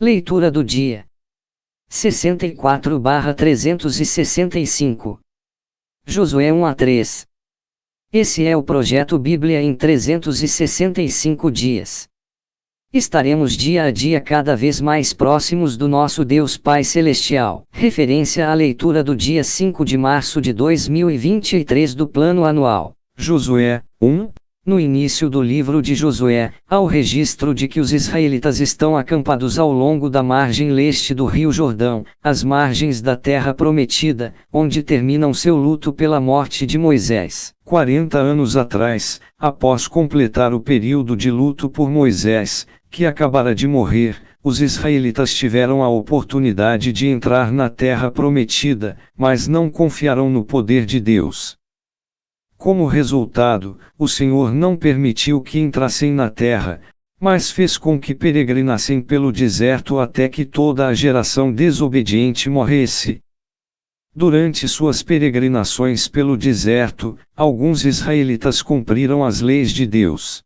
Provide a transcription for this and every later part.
Leitura do dia 64/365. Josué 1 a 3. Esse é o projeto Bíblia em 365 dias. Estaremos dia a dia cada vez mais próximos do nosso Deus Pai Celestial. Referência à leitura do dia 5 de março de 2023 do Plano Anual. Josué 1. No início do livro de Josué, há o registro de que os israelitas estão acampados ao longo da margem leste do rio Jordão, às margens da terra prometida, onde terminam seu luto pela morte de Moisés. 40 anos atrás, após completar o período de luto por Moisés, que acabara de morrer, os israelitas tiveram a oportunidade de entrar na terra prometida, mas não confiaram no poder de Deus. Como resultado, o Senhor não permitiu que entrassem na terra, mas fez com que peregrinassem pelo deserto até que toda a geração desobediente morresse. Durante suas peregrinações pelo deserto, alguns israelitas cumpriram as leis de Deus.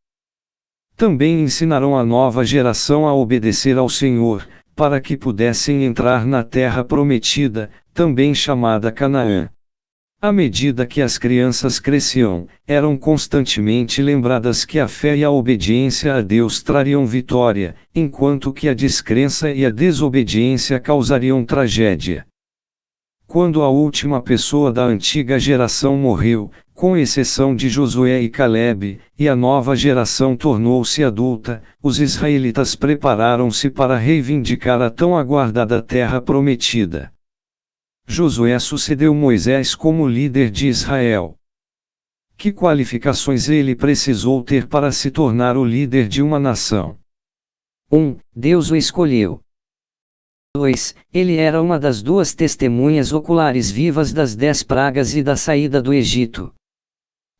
Também ensinaram a nova geração a obedecer ao Senhor, para que pudessem entrar na terra prometida, também chamada Canaã. À medida que as crianças cresciam, eram constantemente lembradas que a fé e a obediência a Deus trariam vitória, enquanto que a descrença e a desobediência causariam tragédia. Quando a última pessoa da antiga geração morreu, com exceção de Josué e Calebe, e a nova geração tornou-se adulta, os israelitas prepararam-se para reivindicar a tão aguardada terra prometida. Josué sucedeu Moisés como líder de Israel. Que qualificações ele precisou ter para se tornar o líder de uma nação? 1. Deus o escolheu. 2. Ele era uma das duas testemunhas oculares vivas das 10 pragas e da saída do Egito.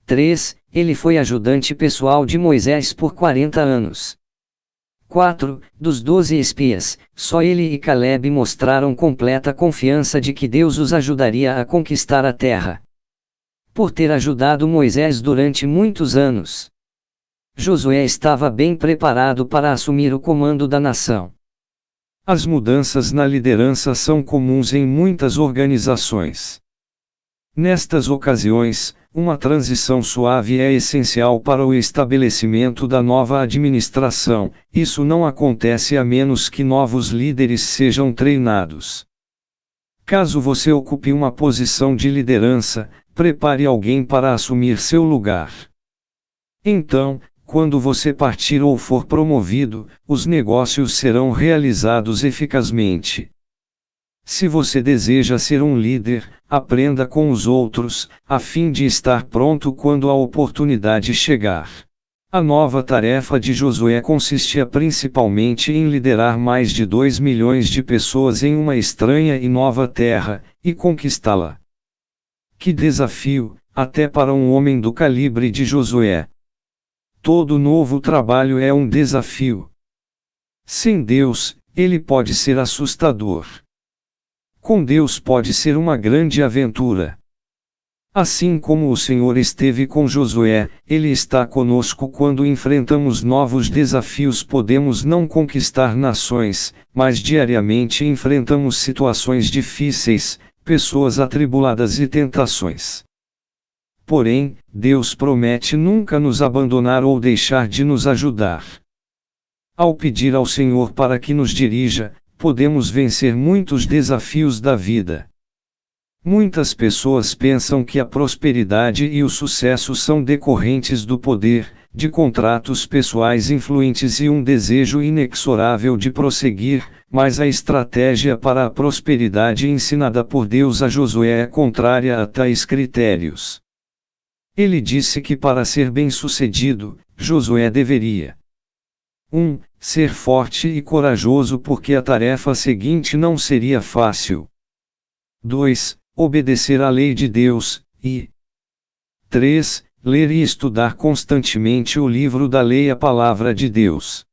3. Ele foi ajudante pessoal de Moisés por 40 anos. 4. Dos 12 espias, só ele e Calebe mostraram completa confiança de que Deus os ajudaria a conquistar a terra. Por ter ajudado Moisés durante muitos anos, Josué estava bem preparado para assumir o comando da nação. As mudanças na liderança são comuns em muitas organizações. Nestas ocasiões, uma transição suave é essencial para o estabelecimento da nova administração. Isso não acontece a menos que novos líderes sejam treinados. Caso você ocupe uma posição de liderança, prepare alguém para assumir seu lugar. Então, quando você partir ou for promovido, os negócios serão realizados eficazmente. Se você deseja ser um líder, aprenda com os outros, a fim de estar pronto quando a oportunidade chegar. A nova tarefa de Josué consistia principalmente em liderar mais de 2 milhões de pessoas em uma estranha e nova terra, e conquistá-la. Que desafio, até para um homem do calibre de Josué! Todo novo trabalho é um desafio. Sem Deus, ele pode ser assustador. Com Deus pode ser uma grande aventura. Assim como o Senhor esteve com Josué, Ele está conosco quando enfrentamos novos desafios. Podemos não conquistar nações, mas diariamente enfrentamos situações difíceis, pessoas atribuladas e tentações. Porém, Deus promete nunca nos abandonar ou deixar de nos ajudar. Ao pedir ao Senhor para que nos dirija, podemos vencer muitos desafios da vida. Muitas pessoas pensam que a prosperidade e o sucesso são decorrentes do poder, de contratos pessoais influentes e um desejo inexorável de prosseguir, mas a estratégia para a prosperidade ensinada por Deus a Josué é contrária a tais critérios. Ele disse que para ser bem-sucedido, Josué deveria 1. Ser forte e corajoso porque a tarefa seguinte não seria fácil. 2. Obedecer à lei de Deus, e 3. Ler e estudar constantemente o livro da lei, a palavra de Deus.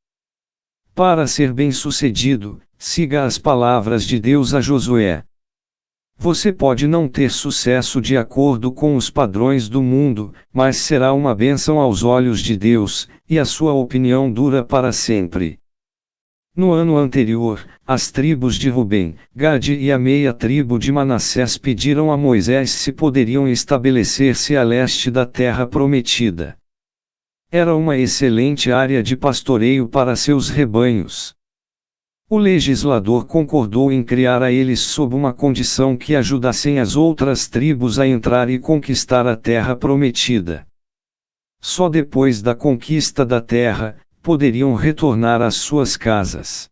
Para ser bem-sucedido, siga as palavras de Deus a Josué. Você pode não ter sucesso de acordo com os padrões do mundo, mas será uma bênção aos olhos de Deus, e a sua opinião dura para sempre. No ano anterior, as tribos de Rubem, Gade e a meia tribo de Manassés pediram a Moisés se poderiam estabelecer-se a leste da terra prometida. Era uma excelente área de pastoreio para seus rebanhos. O legislador concordou em criar a eles sob uma condição que ajudassem as outras tribos a entrar e conquistar a terra prometida. Só depois da conquista da terra, poderiam retornar às suas casas.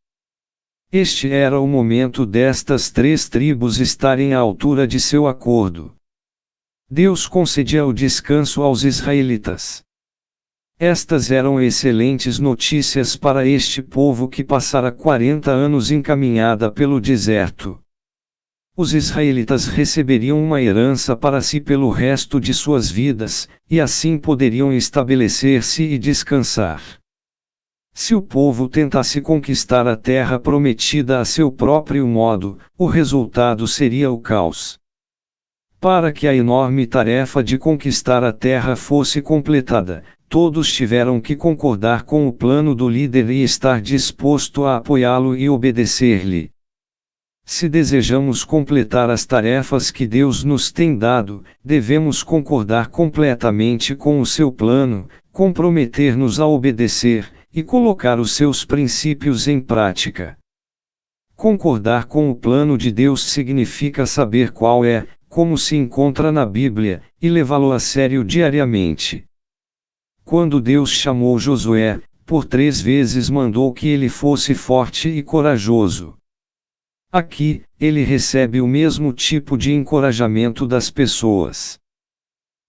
Este era o momento destas 3 tribos estarem à altura de seu acordo. Deus concedia o descanso aos israelitas. Estas eram excelentes notícias para este povo que passara 40 anos encaminhada pelo deserto. Os israelitas receberiam uma herança para si pelo resto de suas vidas, e assim poderiam estabelecer-se e descansar. Se o povo tentasse conquistar a terra prometida a seu próprio modo, o resultado seria o caos. Para que a enorme tarefa de conquistar a terra fosse completada, todos tiveram que concordar com o plano do líder e estar disposto a apoiá-lo e obedecer-lhe. Se desejamos completar as tarefas que Deus nos tem dado, devemos concordar completamente com o seu plano, comprometer-nos a obedecer, e colocar os seus princípios em prática. Concordar com o plano de Deus significa saber qual é, como se encontra na Bíblia, e levá-lo a sério diariamente. Quando Deus chamou Josué, por 3 vezes mandou que ele fosse forte e corajoso. Aqui, ele recebe o mesmo tipo de encorajamento das pessoas.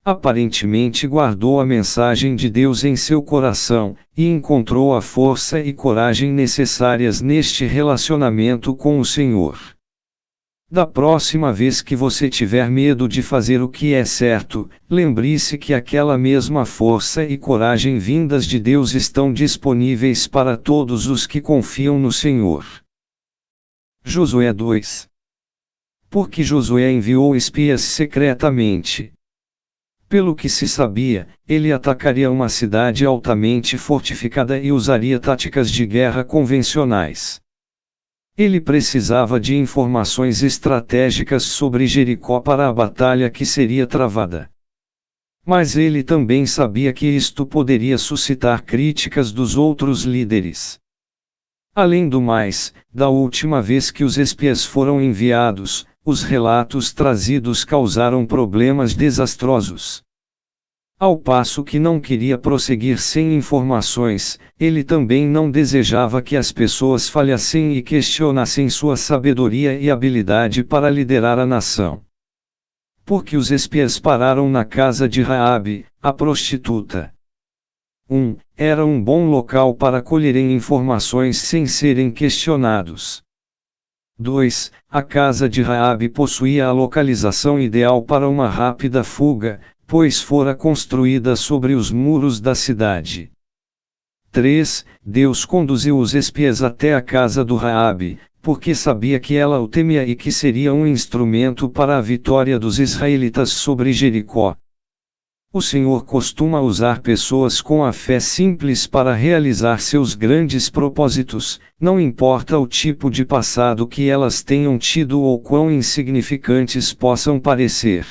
Aparentemente guardou a mensagem de Deus em seu coração, e encontrou a força e coragem necessárias neste relacionamento com o Senhor. Da próxima vez que você tiver medo de fazer o que é certo, lembre-se que aquela mesma força e coragem vindas de Deus estão disponíveis para todos os que confiam no Senhor. Josué 2. Porque Josué enviou espias secretamente. Pelo que se sabia, ele atacaria uma cidade altamente fortificada e usaria táticas de guerra convencionais. Ele precisava de informações estratégicas sobre Jericó para a batalha que seria travada. Mas ele também sabia que isto poderia suscitar críticas dos outros líderes. Além do mais, da última vez que os espias foram enviados, os relatos trazidos causaram problemas desastrosos. Ao passo que não queria prosseguir sem informações, ele também não desejava que as pessoas falhassem e questionassem sua sabedoria e habilidade para liderar a nação. Porque os espias pararam na casa de Raabe, a prostituta. 1. Era um bom local para colherem informações sem serem questionados. 2. A casa de Raabe possuía a localização ideal para uma rápida fuga, pois fora construída sobre os muros da cidade. 3. Deus conduziu os espias até a casa do Raabe, porque sabia que ela o temia e que seria um instrumento para a vitória dos israelitas sobre Jericó. O Senhor costuma usar pessoas com a fé simples para realizar seus grandes propósitos, não importa o tipo de passado que elas tenham tido ou quão insignificantes possam parecer.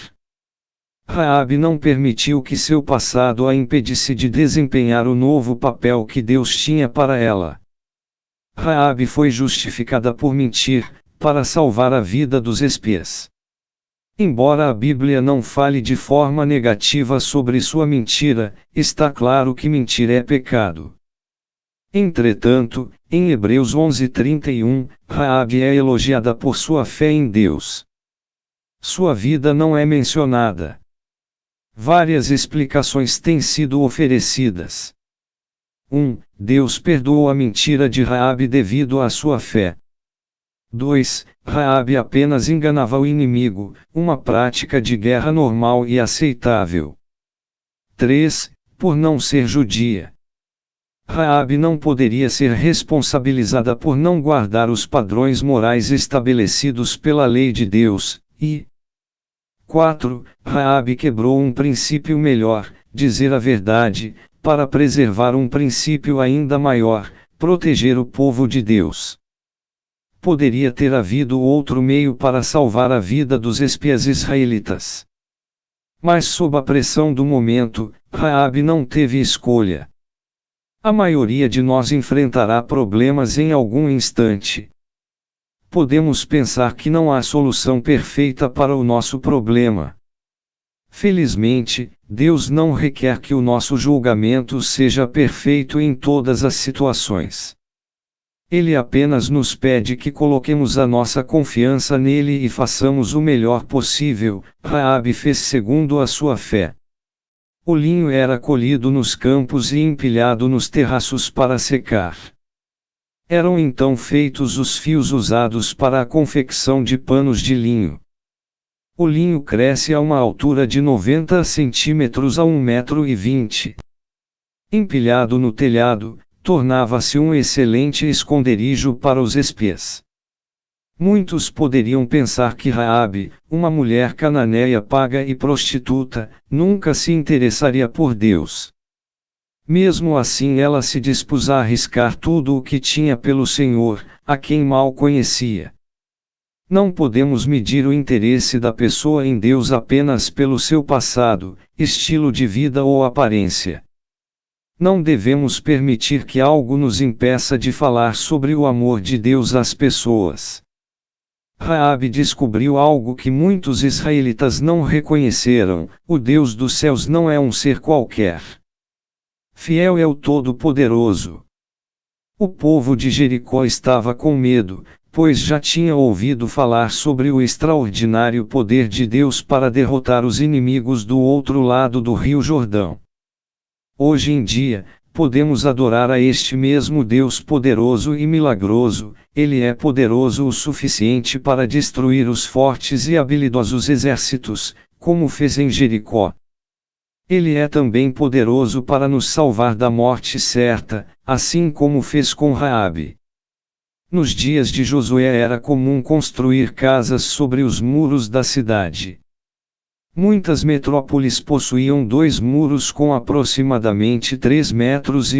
Raabe não permitiu que seu passado a impedisse de desempenhar o novo papel que Deus tinha para ela. Raabe foi justificada por mentir, para salvar a vida dos espias. Embora a Bíblia não fale de forma negativa sobre sua mentira, está claro que mentir é pecado. Entretanto, em Hebreus 11:31, Raabe é elogiada por sua fé em Deus. Sua vida não é mencionada. Várias explicações têm sido oferecidas. 1. Deus perdoou a mentira de Raabe devido à sua fé. 2. Raabe apenas enganava o inimigo, uma prática de guerra normal e aceitável. 3. Por não ser judia. Raabe não poderia ser responsabilizada por não guardar os padrões morais estabelecidos pela lei de Deus, e 4. Raabe quebrou um princípio melhor, dizer a verdade, para preservar um princípio ainda maior, proteger o povo de Deus. Poderia ter havido outro meio para salvar a vida dos espias israelitas. Mas sob a pressão do momento, Raabe não teve escolha. A maioria de nós enfrentará problemas em algum instante. Podemos pensar que não há solução perfeita para o nosso problema. Felizmente, Deus não requer que o nosso julgamento seja perfeito em todas as situações. Ele apenas nos pede que coloquemos a nossa confiança nele e façamos o melhor possível. Raabe fez segundo a sua fé. O linho era colhido nos campos e empilhado nos terraços para secar. Eram então feitos os fios usados para a confecção de panos de linho. O linho cresce a uma altura de 90 centímetros a 1,20 m. Empilhado no telhado, tornava-se um excelente esconderijo para os espias. Muitos poderiam pensar que Raabe, uma mulher cananeia paga e prostituta, nunca se interessaria por Deus. Mesmo assim ela se dispôs a arriscar tudo o que tinha pelo Senhor, a quem mal conhecia. Não podemos medir o interesse da pessoa em Deus apenas pelo seu passado, estilo de vida ou aparência. Não devemos permitir que algo nos impeça de falar sobre o amor de Deus às pessoas. Raabe descobriu algo que muitos israelitas não reconheceram: o Deus dos céus não é um ser qualquer. Fiel é o Todo-Poderoso. O povo de Jericó estava com medo, pois já tinha ouvido falar sobre o extraordinário poder de Deus para derrotar os inimigos do outro lado do Rio Jordão. Hoje em dia, podemos adorar a este mesmo Deus poderoso e milagroso. Ele é poderoso o suficiente para destruir os fortes e habilidosos exércitos, como fez em Jericó. Ele é também poderoso para nos salvar da morte certa, assim como fez com Raabe. Nos dias de Josué era comum construir casas sobre os muros da cidade. Muitas metrópoles possuíam 2 muros com aproximadamente 3,5 metros a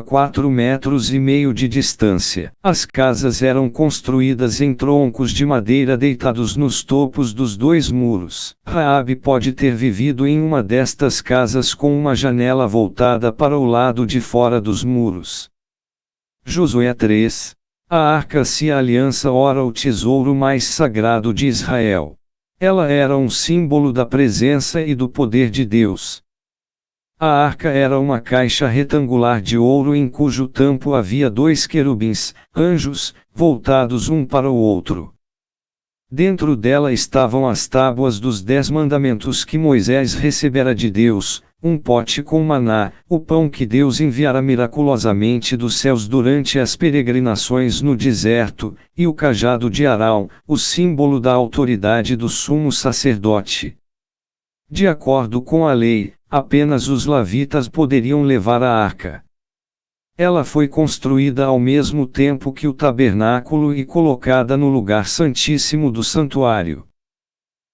4,5 metros de distância. As casas eram construídas em troncos de madeira deitados nos topos dos 2 muros. Raabe pode ter vivido em uma destas casas com uma janela voltada para o lado de fora dos muros. Josué 3. A arca se a aliança ora o tesouro mais sagrado de Israel. Ela era um símbolo da presença e do poder de Deus. A arca era uma caixa retangular de ouro em cujo tampo havia 2 querubins, anjos, voltados um para o outro. Dentro dela estavam as tábuas dos 10 mandamentos que Moisés recebera de Deus, um pote com maná, o pão que Deus enviara miraculosamente dos céus durante as peregrinações no deserto, e o cajado de Arão, o símbolo da autoridade do sumo sacerdote. De acordo com a lei, apenas os levitas poderiam levar a arca. Ela foi construída ao mesmo tempo que o tabernáculo e colocada no lugar santíssimo do santuário.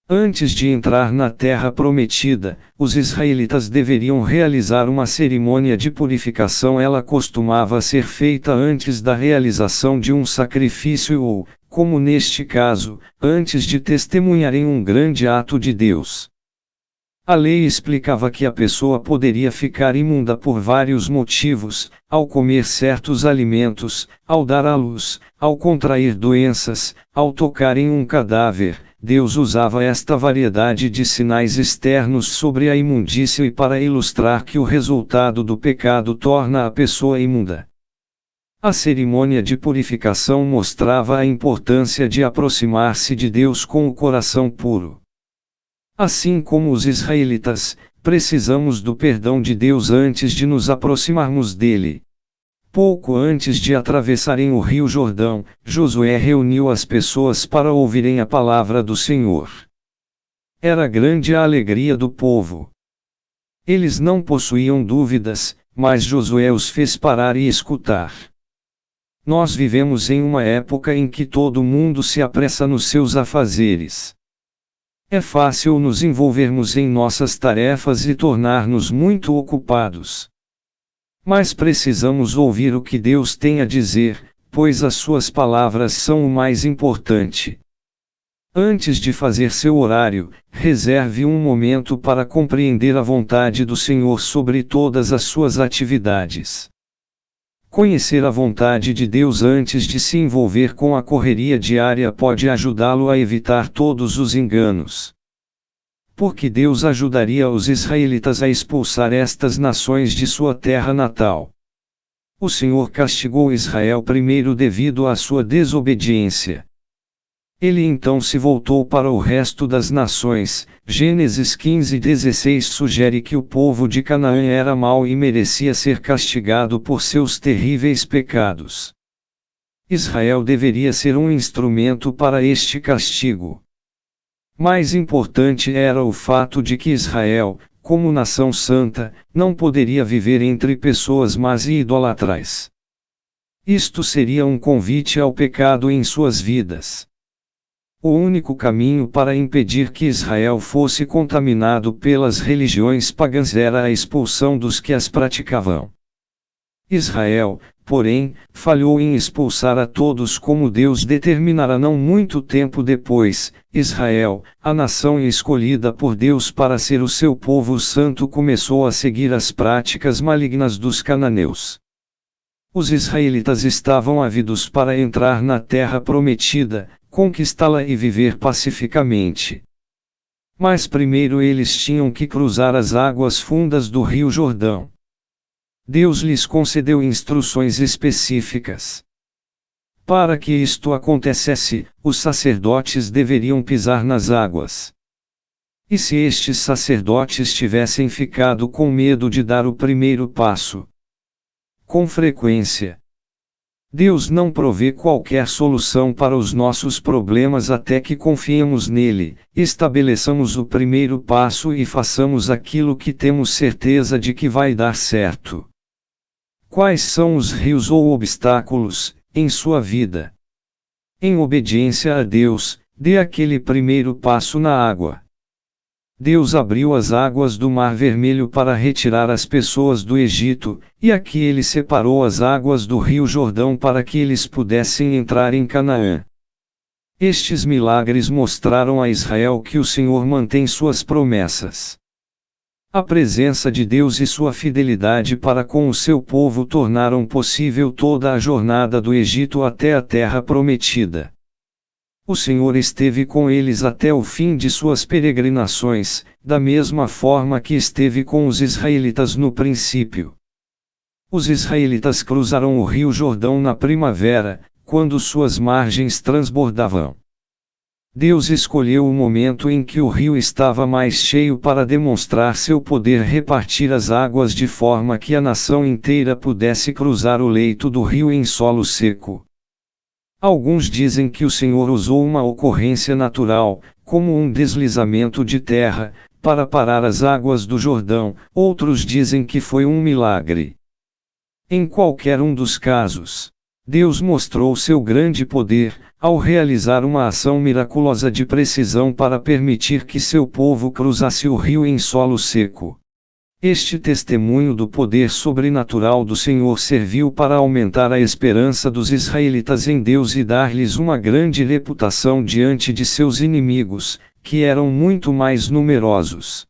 Antes de entrar na terra prometida, os israelitas deveriam realizar uma cerimônia de purificação. Ela costumava ser feita antes da realização de um sacrifício ou, como neste caso, antes de testemunharem um grande ato de Deus. A lei explicava que a pessoa poderia ficar imunda por vários motivos: ao comer certos alimentos, ao dar à luz, ao contrair doenças, ao tocar em um cadáver. Deus usava esta variedade de sinais externos sobre a imundícia e para ilustrar que o resultado do pecado torna a pessoa imunda. A cerimônia de purificação mostrava a importância de aproximar-se de Deus com o coração puro. Assim como os israelitas, precisamos do perdão de Deus antes de nos aproximarmos dele. Pouco antes de atravessarem o Rio Jordão, Josué reuniu as pessoas para ouvirem a palavra do Senhor. Era grande a alegria do povo. Eles não possuíam dúvidas, mas Josué os fez parar e escutar. Nós vivemos em uma época em que todo mundo se apressa nos seus afazeres. É fácil nos envolvermos em nossas tarefas e tornar-nos muito ocupados. Mas precisamos ouvir o que Deus tem a dizer, pois as suas palavras são o mais importante. Antes de fazer seu horário, reserve um momento para compreender a vontade do Senhor sobre todas as suas atividades. Conhecer a vontade de Deus antes de se envolver com a correria diária pode ajudá-lo a evitar todos os enganos. Porque Deus ajudaria os israelitas a expulsar estas nações de sua terra natal. O Senhor castigou Israel primeiro devido à sua desobediência. Ele então se voltou para o resto das nações. Gênesis 15:16 sugere que o povo de Canaã era mau e merecia ser castigado por seus terríveis pecados. Israel deveria ser um instrumento para este castigo. Mais importante era o fato de que Israel, como nação santa, não poderia viver entre pessoas más e idólatras. Isto seria um convite ao pecado em suas vidas. O único caminho para impedir que Israel fosse contaminado pelas religiões pagãs era a expulsão dos que as praticavam. Israel, porém, falhou em expulsar a todos como Deus determinara não muito tempo depois. Israel, a nação escolhida por Deus para ser o seu povo santo, começou a seguir as práticas malignas dos cananeus. Os israelitas estavam ávidos para entrar na terra prometida, conquistá-la e viver pacificamente. Mas primeiro eles tinham que cruzar as águas fundas do Rio Jordão. Deus lhes concedeu instruções específicas. Para que isto acontecesse, os sacerdotes deveriam pisar nas águas. E se estes sacerdotes tivessem ficado com medo de dar o primeiro passo? Com frequência, Deus não provê qualquer solução para os nossos problemas até que confiemos nele, estabeleçamos o primeiro passo e façamos aquilo que temos certeza de que vai dar certo. Quais são os rios ou obstáculos, em sua vida? Em obediência a Deus, dê aquele primeiro passo na água. Deus abriu as águas do Mar Vermelho para retirar as pessoas do Egito, e aqui ele separou as águas do Rio Jordão para que eles pudessem entrar em Canaã. Estes milagres mostraram a Israel que o Senhor mantém suas promessas. A presença de Deus e sua fidelidade para com o seu povo tornaram possível toda a jornada do Egito até a terra prometida. O Senhor esteve com eles até o fim de suas peregrinações, da mesma forma que esteve com os israelitas no princípio. Os israelitas cruzaram o Rio Jordão na primavera, quando suas margens transbordavam. Deus escolheu o momento em que o rio estava mais cheio para demonstrar seu poder repartir as águas de forma que a nação inteira pudesse cruzar o leito do rio em solo seco. Alguns dizem que o Senhor usou uma ocorrência natural, como um deslizamento de terra, para parar as águas do Jordão, outros dizem que foi um milagre. Em qualquer um dos casos, Deus mostrou seu grande poder, ao realizar uma ação miraculosa de precisão para permitir que seu povo cruzasse o rio em solo seco. Este testemunho do poder sobrenatural do Senhor serviu para aumentar a esperança dos israelitas em Deus e dar-lhes uma grande reputação diante de seus inimigos, que eram muito mais numerosos.